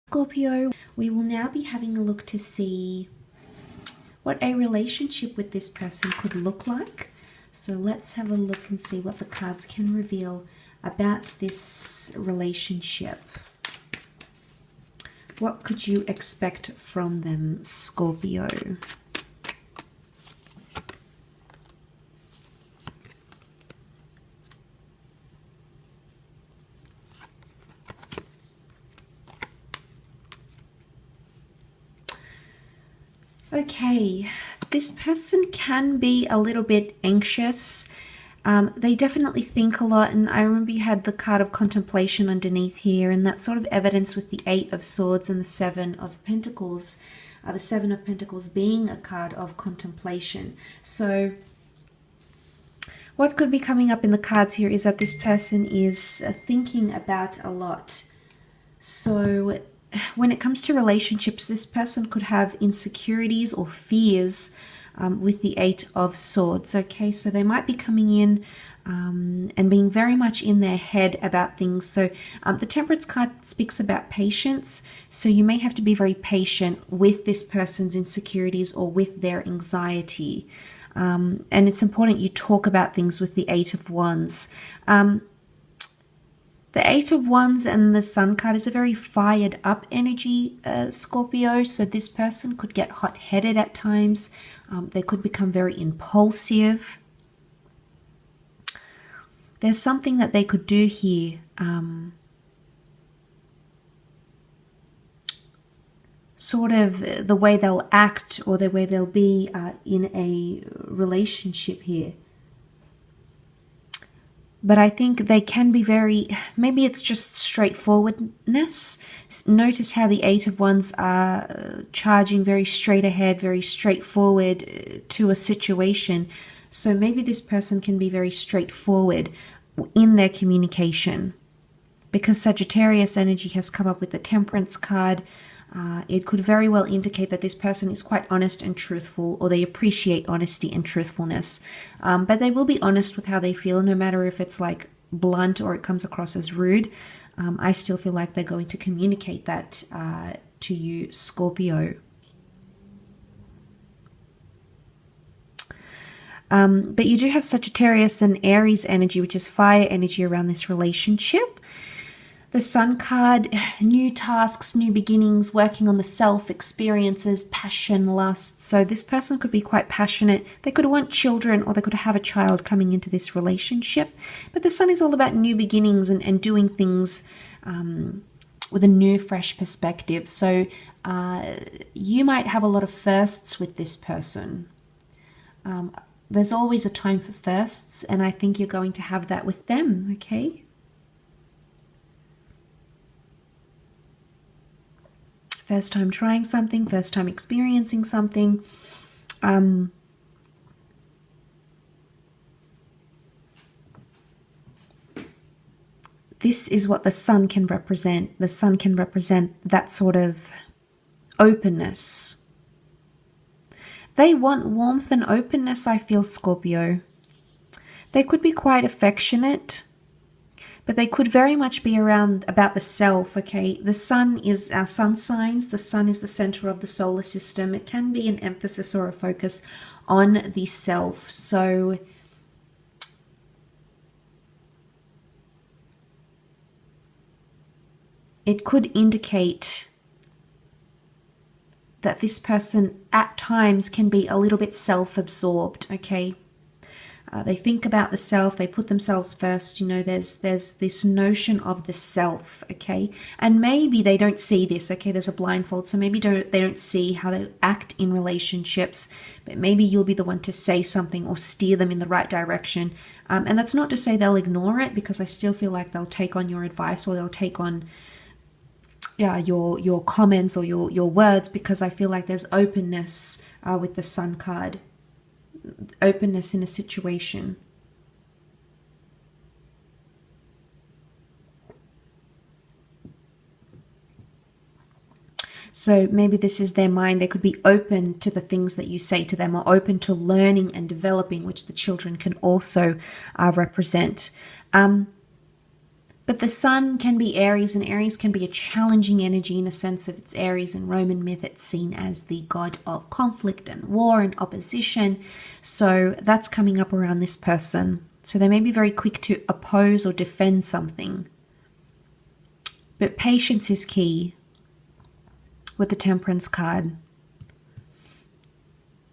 Scorpio, we will now be having a look to see what a relationship with this person could look like. So let's have a look and see what the cards can reveal about this relationship. What could you expect from them, Scorpio? Okay, this person can be a little bit anxious. They definitely think a lot, and I remember you had the card of contemplation underneath here, and that's sort of evidence with the Eight of Swords and the Seven of Pentacles. The Seven of Pentacles being a card of contemplation. So what could be coming up in the cards here is that this person is thinking about a lot. So when it comes to relationships, this person could have insecurities or fears with the Eight of Swords. Okay, so they might be coming in and being very much in their head about things. So the Temperance card speaks about patience. So you may have to be very patient with this person's insecurities or with their anxiety. And it's important you talk about things with the Eight of Wands. The Eight of Wands and the Sun card is a very fired up energy, Scorpio. So this person could get hot-headed at times. They could become very impulsive. There's something that they could do here. Sort of the way they'll act or the way they'll be in a relationship here. But I think they can be very, maybe it's just straightforwardness. Notice how the Eight of Wands are charging very straight ahead, very straightforward to a situation. So maybe this person can be very straightforward in their communication. Because Sagittarius energy has come up with the Temperance card, it could very well indicate that this person is quite honest and truthful, or they appreciate honesty and truthfulness. But they will be honest with how they feel, no matter if it's like blunt or it comes across as rude. I still feel like they're going to communicate that to you, Scorpio. But you do have Sagittarius and Aries energy, which is fire energy around this relationship. The Sun card, new tasks, new beginnings, working on the self, experiences, passion, lust. So this person could be quite passionate. They could want children, or they could have a child coming into this relationship. But the Sun is all about new beginnings and doing things with a new, fresh perspective. So you might have a lot of firsts with this person. There's always a time for firsts, and I think you're going to have that with them, okay? First time trying something, first time experiencing something. This is what the Sun can represent. The Sun can represent that sort of openness. They want warmth and openness, I feel, Scorpio. They could be quite affectionate, but they could very much be around about the self, okay? The Sun is our sun signs. The Sun is the center of the solar system. It can be an emphasis or a focus on the self. So it could indicate that this person at times can be a little bit self-absorbed, okay? They think about the self, they put themselves first, you know, there's this notion of the self, okay? And maybe they don't see this, okay? There's a blindfold, so maybe they don't see how they act in relationships, but maybe you'll be the one to say something or steer them in the right direction. And that's not to say they'll ignore it, because I still feel like they'll take on your advice, or they'll take on your comments or your words, because I feel like there's openness with the Sun card. Openness in a situation. So maybe this is their mind. They could be open to the things that you say to them, or open to learning and developing, which the children can also represent. But the sun can be Aries, and Aries can be a challenging energy in a sense of it's Aries. In Roman myth, it's seen as the god of conflict and war and opposition. So that's coming up around this person. So they may be very quick to oppose or defend something. But patience is key with the Temperance card.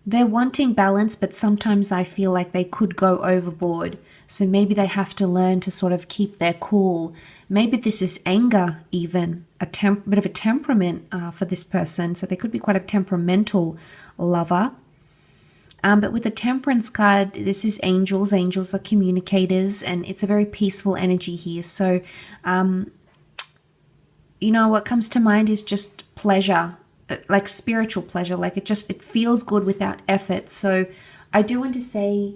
They're wanting balance, but sometimes I feel like they could go overboard. So maybe they have to learn to sort of keep their cool. Maybe this is anger even, a bit of a temperament for this person. So they could be quite a temperamental lover. But with the Temperance card, this is angels. Angels are communicators, and it's a very peaceful energy here. So, you know, what comes to mind is just pleasure, like spiritual pleasure. Like it feels good without effort. So I do want to say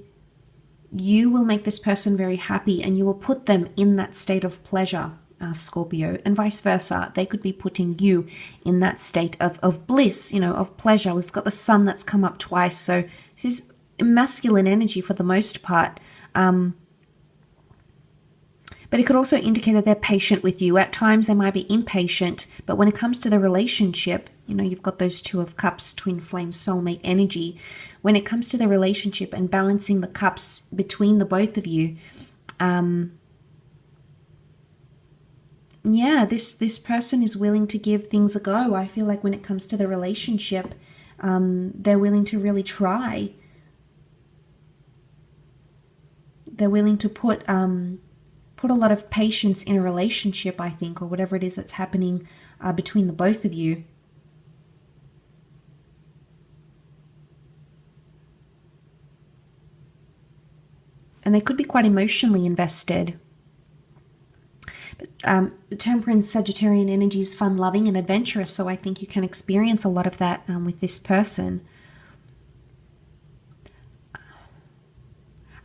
you will make this person very happy, and you will put them in that state of pleasure, Scorpio, and vice versa. They could be putting you in that state of bliss, you know, of pleasure. We've got the sun that's come up twice. So this is masculine energy for the most part. But it could also indicate that they're patient with you. At times they might be impatient, but when it comes to the relationship, you know, you've got those Two of Cups, twin flame, soulmate energy. When it comes to the relationship and balancing the cups between the both of you, yeah, this person is willing to give things a go. I feel like when it comes to the relationship, they're willing to really try. They're willing to put a lot of patience in a relationship, I think, or whatever it is that's happening between the both of you. And they could be quite emotionally invested. But, Temperance, Sagittarian energy is fun-loving and adventurous, so I think you can experience a lot of that with this person.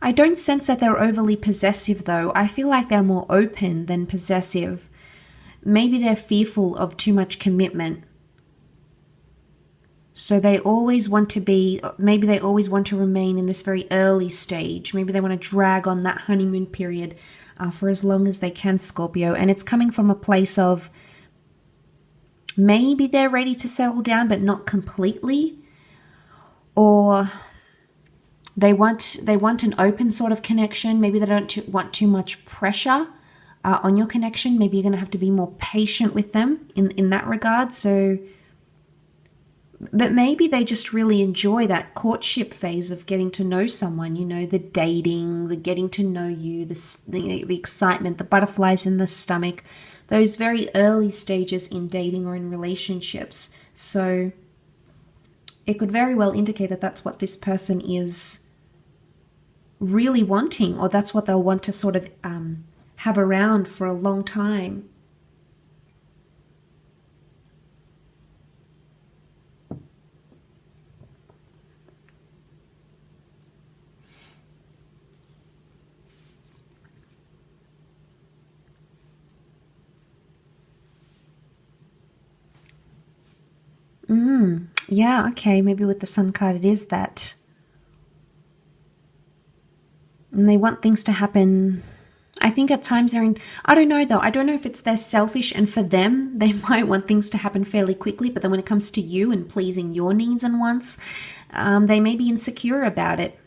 I don't sense that they're overly possessive, though. I feel like they're more open than possessive. Maybe they're fearful of too much commitment. So they always want to be, maybe they always want to remain in this very early stage. Maybe they want to drag on that honeymoon period for as long as they can, Scorpio. And it's coming from a place of maybe they're ready to settle down, but not completely. Or they want an open sort of connection. Maybe they don't want too much pressure on your connection. Maybe you're going to have to be more patient with them in that regard. So, but maybe they just really enjoy that courtship phase of getting to know someone, you know, the dating, the getting to know you, the excitement, the butterflies in the stomach, those very early stages in dating or in relationships. So it could very well indicate that that's what this person is really wanting, or that's what they'll want to sort of have around for a long time. Yeah, okay, maybe with the Sun card it is that. And they want things to happen. I think at times they're in, I don't know though, I don't know if it's they're selfish, and for them, they might want things to happen fairly quickly, but then when it comes to you and pleasing your needs and wants, they may be insecure about it.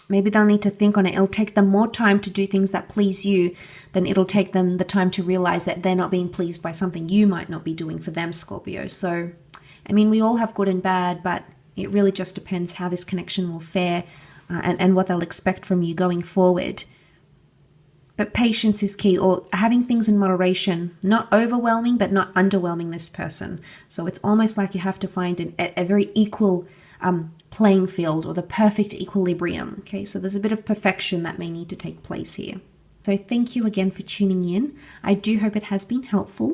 Maybe they'll need to think on it. It'll take them more time to do things that please you than it'll take them the time to realize that they're not being pleased by something you might not be doing for them, Scorpio. So, I mean, we all have good and bad, but it really just depends how this connection will fare and what they'll expect from you going forward. But patience is key, or having things in moderation, not overwhelming, but not underwhelming this person. So it's almost like you have to find a very equal playing field, or the perfect equilibrium. Okay, so there's a bit of perfection that may need to take place here. So thank you again for tuning in. I do hope it has been helpful.